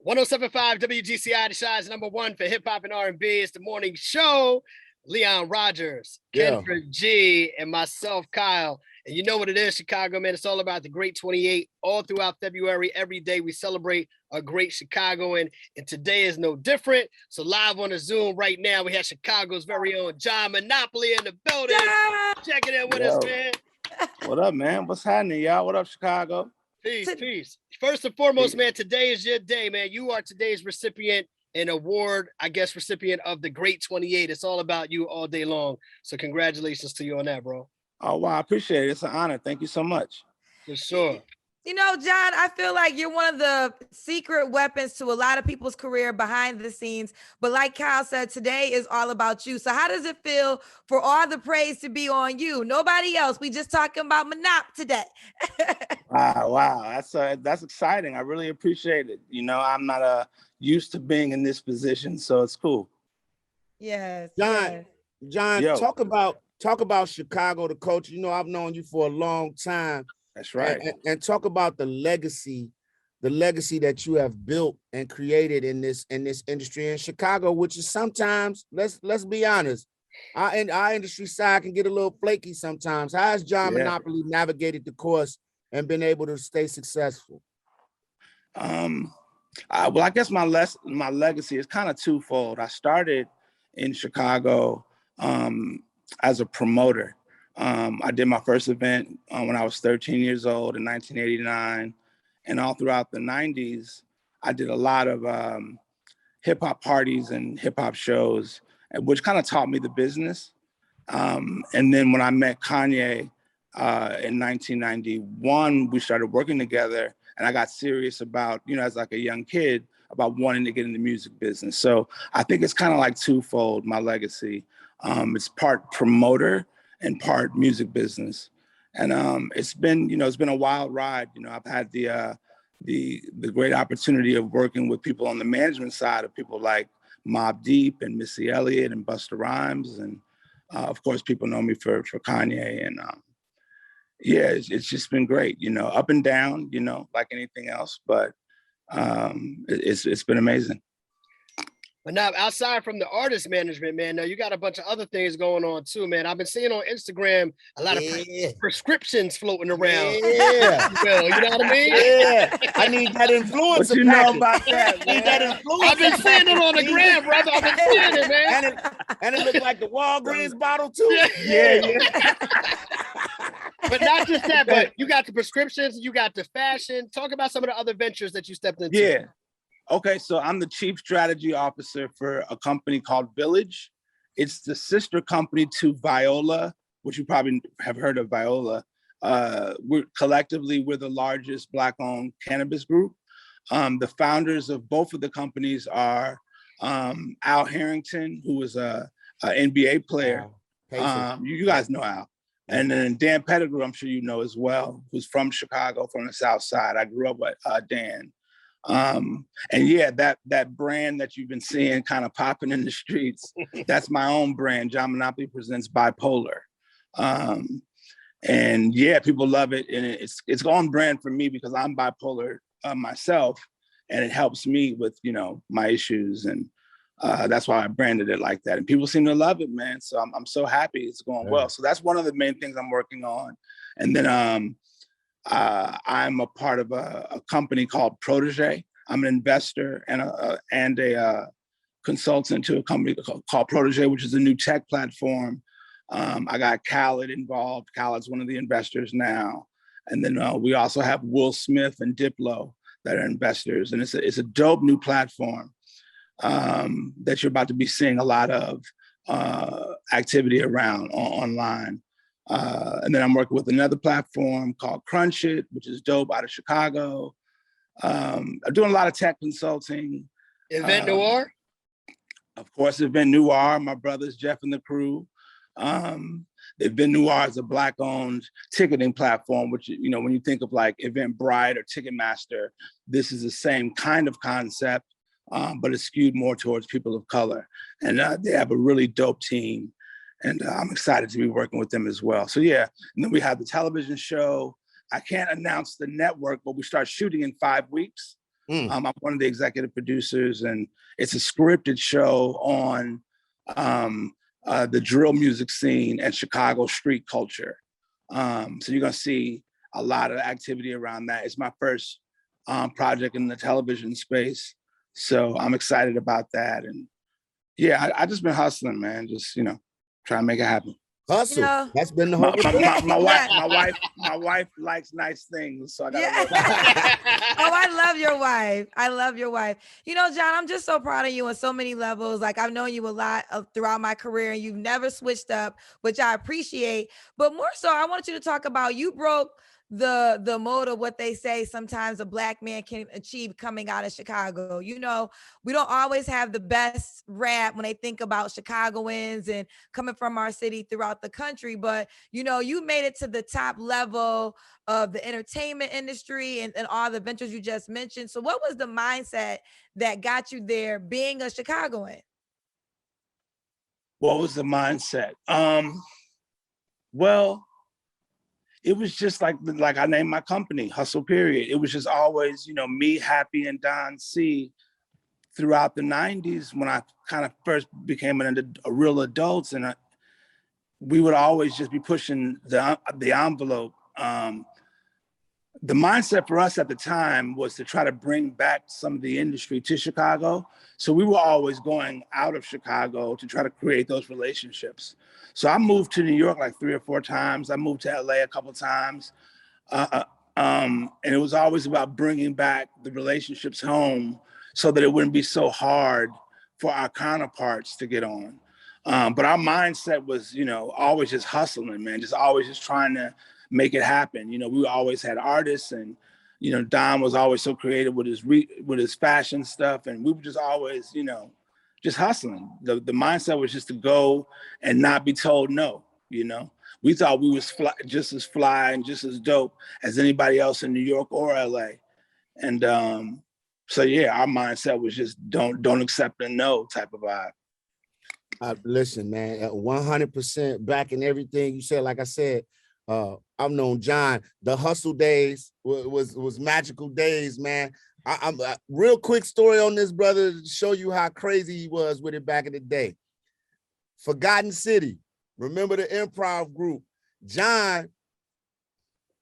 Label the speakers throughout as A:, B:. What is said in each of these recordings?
A: 107.5 WGCI, the Shine's #1 for hip hop and R&B. It's the morning show. Leon Rogers, Kenford G, and myself, Kyle. And you know what it is, Chicago, man. It's all about the Great 28 all throughout February. Every day we celebrate a great Chicagoan, and today is no different. So live on the Zoom right now, we have Chicago's very own John Monopoly in the building. Yeah. Checking in with us, man.
B: What up, man? What's happening, y'all? What up, Chicago?
A: Peace. First and foremost, man, today is your day, man. You are today's recipient and award, recipient of the Great 28. It's all about you all day long. So congratulations to you on that, bro.
B: Oh, wow. I appreciate it. It's an honor. Thank you so much.
A: For sure.
C: You know, John, I feel like you're one of the secret weapons to a lot of people's career behind the scenes. But like Kyle said, today is all about you. So how does it feel for all the praise to be on you? Nobody else. We just talking about Monop today.
B: Wow. That's exciting. I really appreciate it. You know, I'm not used to being in this position, so it's cool.
C: Yes.
D: John, talk about Chicago, the culture. You know, I've known you for a long time.
B: That's right.
D: And talk about the legacy that you have built and created in this industry in Chicago, which is sometimes, let's be honest, our industry side can get a little flaky sometimes. How has John Monopoly navigated the course and been able to stay successful?
B: Well, I guess my legacy is kind of twofold. I started in Chicago as a promoter. I did my first event when I was 13 years old in 1989. And all throughout the 90s, I did a lot of hip hop parties and hip hop shows, which kind of taught me the business. And then when I met Kanye in 1991, we started working together, and I got serious about, as like a young kid, about wanting to get in the music business. So I think it's kind of like twofold, my legacy. It's part promoter and part music business. And it's been a wild ride. I've had the great opportunity of working with people on the management side, of people like Mobb Deep and Missy Elliott and Busta Rhymes. And of course, people know me for Kanye. And it's just been great, up and down, like anything else, but it's been amazing.
A: But now, outside from the artist management, man, now you got a bunch of other things going on too, man. I've been seeing on Instagram a lot of prescriptions floating around.
D: Yeah.
A: You know what I mean?
D: Yeah. I need that influencer.
B: What you know about that?
D: I need that influencer.
A: I've been seeing it on the gram, brother. I've been seeing it, man.
D: And it looked like the Walgreens bottle too.
B: Yeah.
A: But not just that, but you got the prescriptions, you got the fashion. Talk about some of the other ventures that you stepped into.
B: Yeah. Okay, so I'm the chief strategy officer for a company called Village. It's the sister company to Viola, which you probably have heard of Viola. We're the largest Black-owned cannabis group. The founders of both of the companies are Al Harrington, who was a NBA player. You guys know Al. And then Dan Pettigrew, I'm sure you know as well, who's from Chicago, from the South Side. I grew up with Dan. And that brand that you've been seeing kind of popping in the streets, that's my own brand. John Monopoly presents Bipolar. People love it. And it's on brand for me because I'm bipolar myself, and it helps me with, my issues. And that's why I branded it like that. And people seem to love it, man. So I'm so happy it's going well. So that's one of the main things I'm working on. And then, I'm a part of a company called Protege. I'm an investor and a consultant to a company called Protege, which is a new tech platform. I got Khaled involved. Khaled's one of the investors now. And then we also have Will Smith and Diplo that are investors. And it's a dope new platform that you're about to be seeing a lot of activity around online. And then I'm working with another platform called Crunch It, which is dope, out of Chicago. I'm doing a lot of tech consulting.
A: Event Noir?
B: Of course, Event Noir, my brothers, Jeff and the crew. Event Noir is a Black-owned ticketing platform, which, when you think of like Eventbrite or Ticketmaster, this is the same kind of concept, but it's skewed more towards people of color. And they have a really dope team. And I'm excited to be working with them as well. So and then we have the television show. I can't announce the network, but we start shooting in 5 weeks. I'm one of the executive producers, and it's a scripted show on the drill music scene and Chicago street culture. So you're gonna see a lot of activity around that. It's my first project in the television space, so I'm excited about that. And yeah, I just been hustling, man. Just trying to make it happen.
D: Hustle. That's been the whole
B: my wife likes nice things, so I gotta
C: Oh, I love your wife. I love your wife. John, I'm just so proud of you on so many levels. Like, I've known you a lot throughout my career, and you've never switched up, which I appreciate. But more so, I want you to talk about, you broke the mode of what they say sometimes a Black man can achieve coming out of Chicago. We don't always have the best rap when they think about Chicagoans and coming from our city throughout the country, but you made it to the top level of the entertainment industry and all the ventures you just mentioned. So what was the mindset that got you there being a Chicagoan?
B: What was the mindset? Well, it was just like I named my company, Hustle Period. It was just always, me, Happy, and Don C throughout the 90s when I kind of first became a real adult, and we would always just be pushing the envelope. The mindset for us at the time was to try to bring back some of the industry to Chicago. So we were always going out of Chicago to try to create those relationships. So I moved to New York like 3 or 4 times. I moved to LA a couple times. And it was always about bringing back the relationships home so that it wouldn't be so hard for our counterparts to get on. But our mindset was, always just hustling, man, just always just trying to make it happen. We always had artists, and, Don was always so creative with his fashion stuff. And we were just always, just hustling. The mindset was just to go and not be told no, We thought we was just as fly and just as dope as anybody else in New York or LA. And so yeah, our mindset was just don't accept a no type of vibe.
D: Listen, man, 100% back in everything you said. Like I said, I've known John. The hustle days was magical days, man. I'm real quick story on this, brother, to show you how crazy he was with it back in the day. Forgotten City. Remember the improv group? John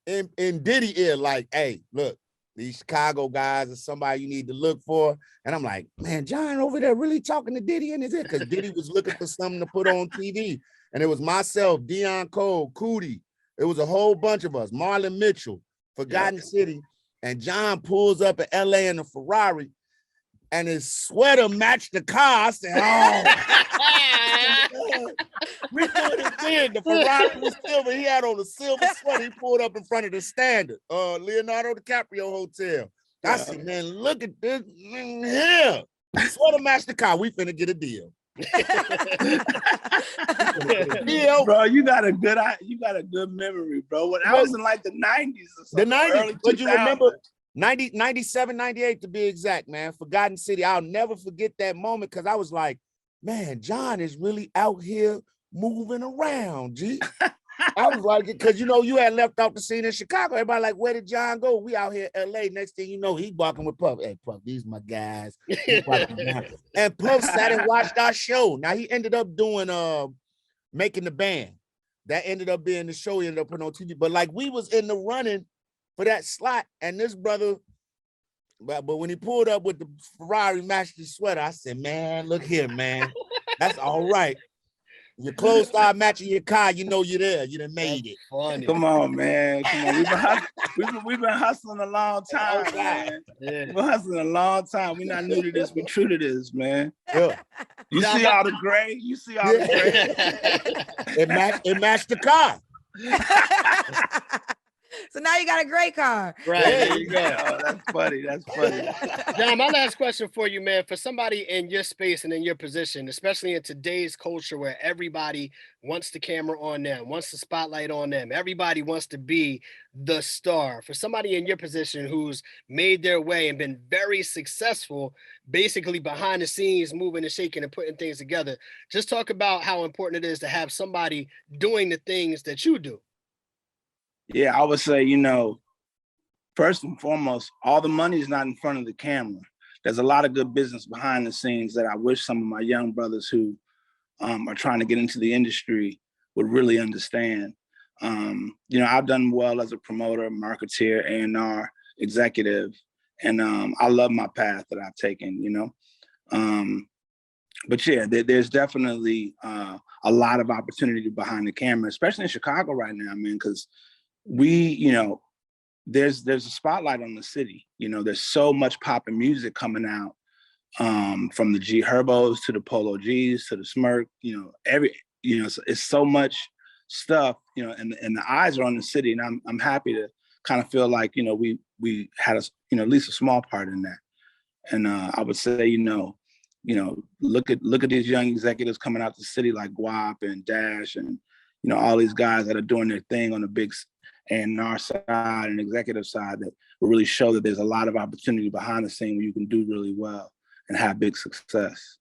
D: in Diddy ear, like, hey, look, these Chicago guys are somebody you need to look for. And I'm like, man, John over there really talking to Diddy in his ear, because Diddy was looking for something to put on TV. And it was myself, Deion Cole, Cootie. It was a whole bunch of us, Marlon Mitchell, Forgotten City. And John pulls up at LA in a Ferrari, and his sweater matched the car. I said, oh. We doing it then. The Ferrari was silver. He had on a silver sweater. He pulled up in front of the Standard, Leonardo DiCaprio Hotel. I said, man, look at this here. Sweater matched the car. We finna get a deal.
B: Bro, you got a good memory, bro. When I was in like the 90s or something,
D: the 90s, but you remember 97, 98 to be exact, man. Forgotten City. I'll never forget that moment, because I was like, man, John is really out here moving around, G. I was like, because you had left off the scene in Chicago. Everybody like, where did John go? We out here in LA. Next thing you know, he barking with Puff. Hey, Puff, these my guys. And Puff sat and watched our show. Now he ended up doing Making the Band. That ended up being the show he ended up putting on TV. But like, we was in the running for that slot, and this brother, but when he pulled up with the Ferrari matched his sweater, I said, man, look here, man. That's all right. Your clothes start matching your car, you're there. You done made it.
A: Funny.
B: Come on, man. Come on. We've been hustling a long time, man. Yeah. We've been hustling a long time. We're not new to this. We're true to this, man.
D: Yeah.
B: You see all the gray? You see all the gray?
D: It matched the car.
C: So now you got a great car.
A: Right. There you go.
B: Oh, that's funny. That's funny.
A: John, my last question for you, man, for somebody in your space and in your position, especially in today's culture where everybody wants the camera on them, wants the spotlight on them, everybody wants to be the star. For somebody in your position who's made their way and been very successful, basically behind the scenes, moving and shaking and putting things together, just talk about how important it is to have somebody doing the things that you do.
B: Yeah, I would say, first and foremost, all the money is not in front of the camera. There's a lot of good business behind the scenes that I wish some of my young brothers who are trying to get into the industry would really understand. I've done well as a promoter, marketeer, A&R, executive, and I love my path that I've taken, But yeah, there's definitely a lot of opportunity behind the camera, especially in Chicago right now, man, because there's a spotlight on the city. There's so much poppin' music coming out, from the G Herbos to the Polo G's to the Smirk, it's so much stuff, and the eyes are on the city, and I'm happy to kind of feel like, we had at least a small part in that. And I would say, look at these young executives coming out the city like Guap and Dash and, all these guys that are doing their thing on the big A&R side and executive side that will really show that there's a lot of opportunity behind the scene where you can do really well and have big success.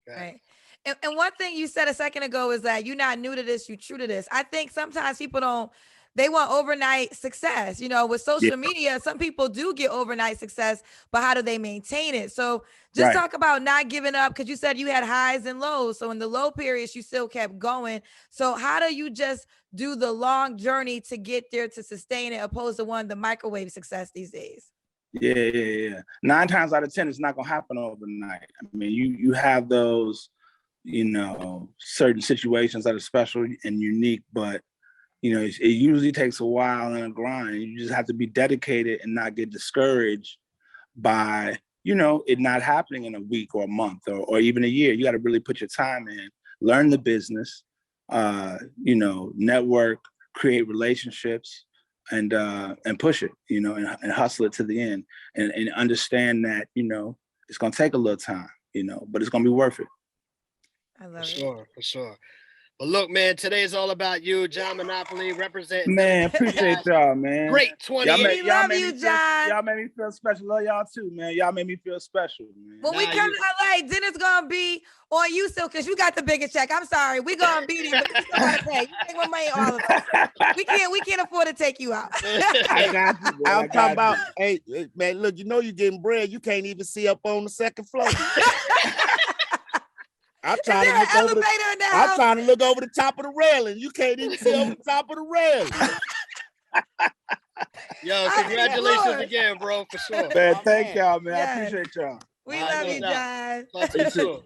C: Right. And one thing you said a second ago is that you're not new to this, you're true to this. I think sometimes people they want overnight success. With social media, some people do get overnight success, but how do they maintain it? So just talk about not giving up, because you said you had highs and lows. So in the low periods, you still kept going. So how do you just do the long journey to get there to sustain it, opposed to the microwave success these days?
B: Yeah. 9 times out of 10, it's not going to happen overnight. I mean, you have those, certain situations that are special and unique, but it usually takes a while and a grind. You just have to be dedicated and not get discouraged by, it not happening in a week or a month or even a year. You got to really put your time in, learn the business, network, create relationships, and push it, and hustle it to the end, and understand that, it's going to take a little time, but it's going to be worth it.
C: I love
A: it. For sure. But look, man, today is all about you, John Monopoly, representing.
B: Man, appreciate y'all, man.
A: Great 28.
C: We love you, John.
B: Y'all made me feel special. Love y'all too, man. Y'all made me feel special, man.
C: When we come to LA, dinner's gonna be on you still, because you got the bigger check. I'm sorry, we gonna be there, but you still gotta pay. You take my money, all of us. We can't afford to take you out.
D: I got you. I'm talking about, hey, man, look, you're getting bread. You can't even see up on the second floor. I'm trying to look over the top of the railing. You can't even see over the top of the railing.
A: Yo, congratulations again, bro, for sure.
B: Man, thank y'all, man. Yes. I appreciate y'all.
C: We love you, John.
A: Talk to you soon.